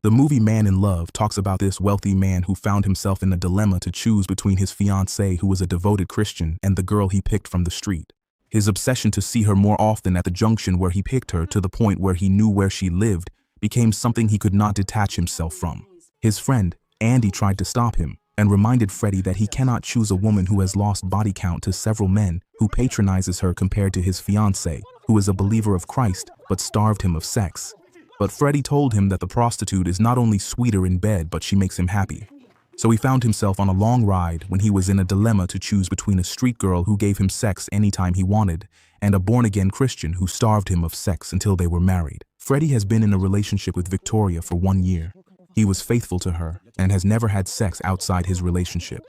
The movie Man in Love talks about this wealthy man who found himself in a dilemma to choose between his fiancée, who was a devoted Christian, and the girl he picked from the street. His obsession to see her more often at the junction where he picked her, to the point where he knew where she lived, became something he could not detach himself from. His friend, Andy, tried to stop him and reminded Freddie that he cannot choose a woman who has lost body count to several men, who patronizes her compared to his fiancée, who is a believer of Christ but starved him of sex. But Freddie told him that the prostitute is not only sweeter in bed, but she makes him happy. So he found himself on a long ride when he was in a dilemma to choose between a street girl who gave him sex anytime he wanted and a born-again Christian who starved him of sex until they were married. Freddie has been in a relationship with Victoria for 1 year. He was faithful to her and has never had sex outside his relationship.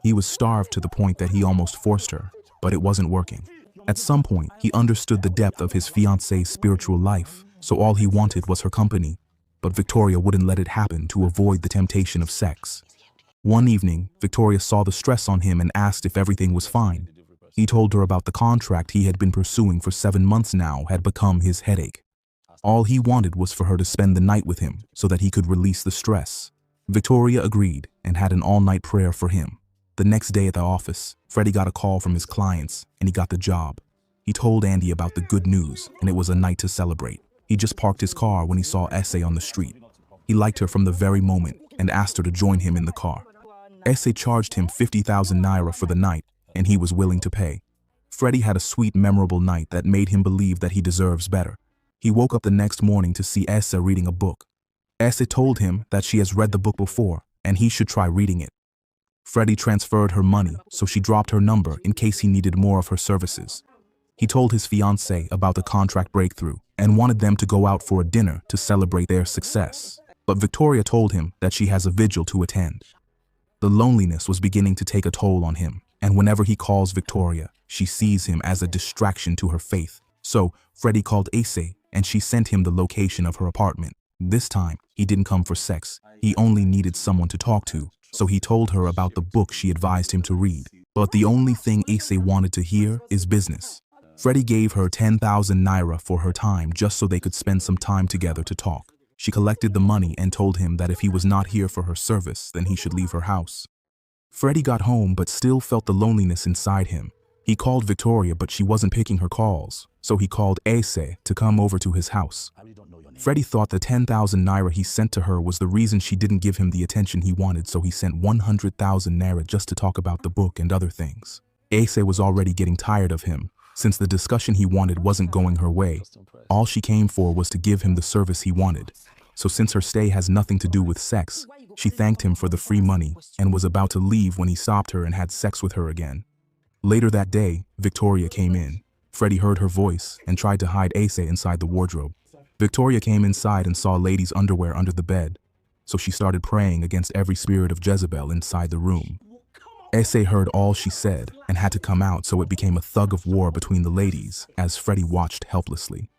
He was starved to the point that he almost forced her, but it wasn't working. At some point, he understood the depth of his fiancée's spiritual life, so all he wanted was her company. But Victoria wouldn't let it happen to avoid the temptation of sex. One evening, Victoria saw the stress on him and asked if everything was fine. He told her about the contract he had been pursuing for 7 months now had become his headache. All he wanted was for her to spend the night with him so that he could release the stress. Victoria agreed and had an all-night prayer for him. The next day at the office, Freddie got a call from his clients and he got the job. He told Andy about the good news, and it was a night to celebrate. He just parked his car when he saw Ehseh on the street. He liked her from the very moment and asked her to join him in the car. Ehseh charged him 50,000 naira for the night, and he was willing to pay. Freddie had a sweet, memorable night that made him believe that he deserves better. He woke up the next morning to see Ehseh reading a book. Ehseh told him that she has read the book before and he should try reading it. Freddie transferred her money, so she dropped her number in case he needed more of her services. He told his fiancée about the contract breakthrough and wanted them to go out for a dinner to celebrate their success. But Victoria told him that she has a vigil to attend. The loneliness was beginning to take a toll on him, and whenever he calls Victoria, she sees him as a distraction to her faith. So Freddie called Ehseh and she sent him the location of her apartment. This time, he didn't come for sex. He only needed someone to talk to, so he told her about the book she advised him to read. But the only thing Ehseh wanted to hear is business. Freddie gave her 10,000 naira for her time just so they could spend some time together to talk. She collected the money and told him that if he was not here for her service, then he should leave her house. Freddie got home but still felt the loneliness inside him. He called Victoria, but she wasn't picking her calls, so he called Ehseh to come over to his house. Freddie thought the 10,000 naira he sent to her was the reason she didn't give him the attention he wanted, so he sent 100,000 naira just to talk about the book and other things. Ehseh was already getting tired of him, since the discussion he wanted wasn't going her way. All she came for was to give him the service he wanted. So since her stay has nothing to do with sex, she thanked him for the free money and was about to leave when he stopped her and had sex with her again. Later that day, Victoria came in. Freddie heard her voice and tried to hide Ehseh inside the wardrobe. Victoria came inside and saw a lady's underwear under the bed, so she started praying against every spirit of Jezebel inside the room. Ehseh heard all she said and had to come out, so it became a thug of war between the ladies as Freddie watched helplessly.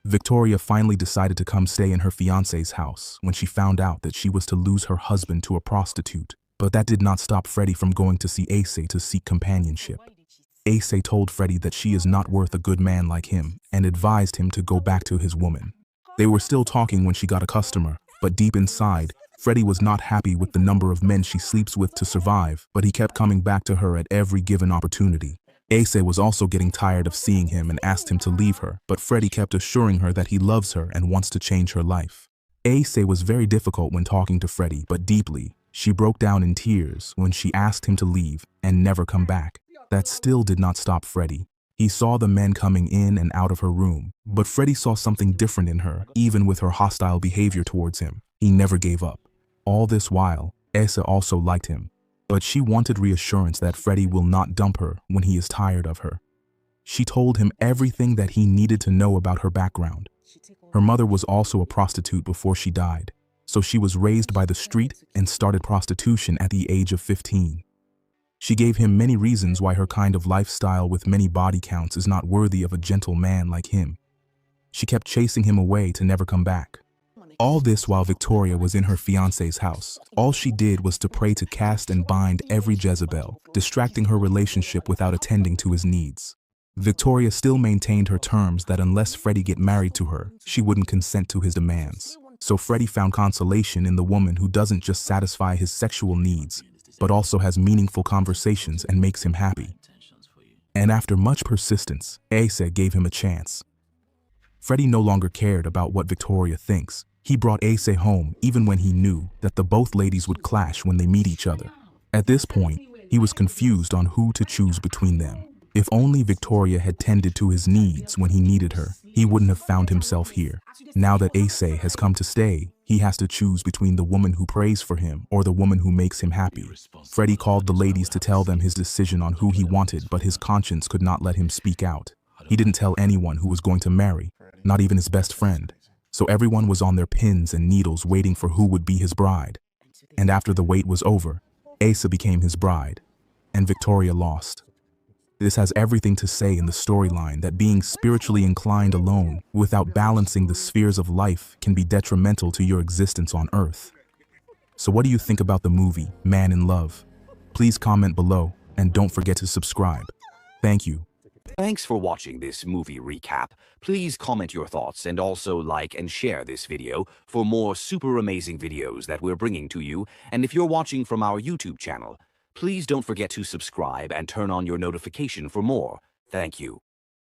Victoria finally decided to come stay in her fiancé's house when she found out that she was to lose her husband to a prostitute. But that did not stop Freddie from going to see Ehseh to seek companionship. Ehseh told Freddie that she is not worth a good man like him and advised him to go back to his woman. They were still talking when she got a customer, but deep inside, Freddie was not happy with the number of men she sleeps with to survive, but he kept coming back to her at every given opportunity. Ehseh was also getting tired of seeing him and asked him to leave her, but Freddie kept assuring her that he loves her and wants to change her life. Ehseh was very difficult when talking to Freddie, but deeply, she broke down in tears when she asked him to leave and never come back. That still did not stop Freddie. He saw the men coming in and out of her room, but Freddie saw something different in her, even with her hostile behavior towards him. He never gave up. All this while, Ehseh also liked him, but she wanted reassurance that Freddie will not dump her when he is tired of her. She told him everything that he needed to know about her background. Her mother was also a prostitute before she died, so she was raised by the street and started prostitution at the age of 15. She gave him many reasons why her kind of lifestyle with many body counts is not worthy of a gentle man like him. She kept chasing him away to never come back. All this while Victoria was in her fiancé's house. All she did was to pray to cast and bind every Jezebel, distracting her relationship without attending to his needs. Victoria still maintained her terms that unless Freddie get married to her, she wouldn't consent to his demands. So Freddie found consolation in the woman who doesn't just satisfy his sexual needs, but also has meaningful conversations and makes him happy. And after much persistence, Ehseh gave him a chance. Freddie no longer cared about what Victoria thinks. He brought Ehseh home even when he knew that the both ladies would clash when they meet each other. At this point, he was confused on who to choose between them. If only Victoria had tended to his needs when he needed her, he wouldn't have found himself here. Now that Ehseh has come to stay, he has to choose between the woman who prays for him or the woman who makes him happy. Freddie called the ladies to tell them his decision on who he wanted, but his conscience could not let him speak out. He didn't tell anyone who was going to marry, not even his best friend. So everyone was on their pins and needles waiting for who would be his bride. And after the wait was over, Ehseh became his bride, and Victoria lost. This has everything to say in the storyline that being spiritually inclined alone, without balancing the spheres of life, can be detrimental to your existence on Earth. So what do you think about the movie, Man in Love? Please comment below, and don't forget to subscribe. Thank you. Thanks for watching this movie recap. Please comment your thoughts and also like and share this video for more super amazing videos that we're bringing to you. And if you're watching from our YouTube channel, please don't forget to subscribe and turn on your notification for more. Thank you.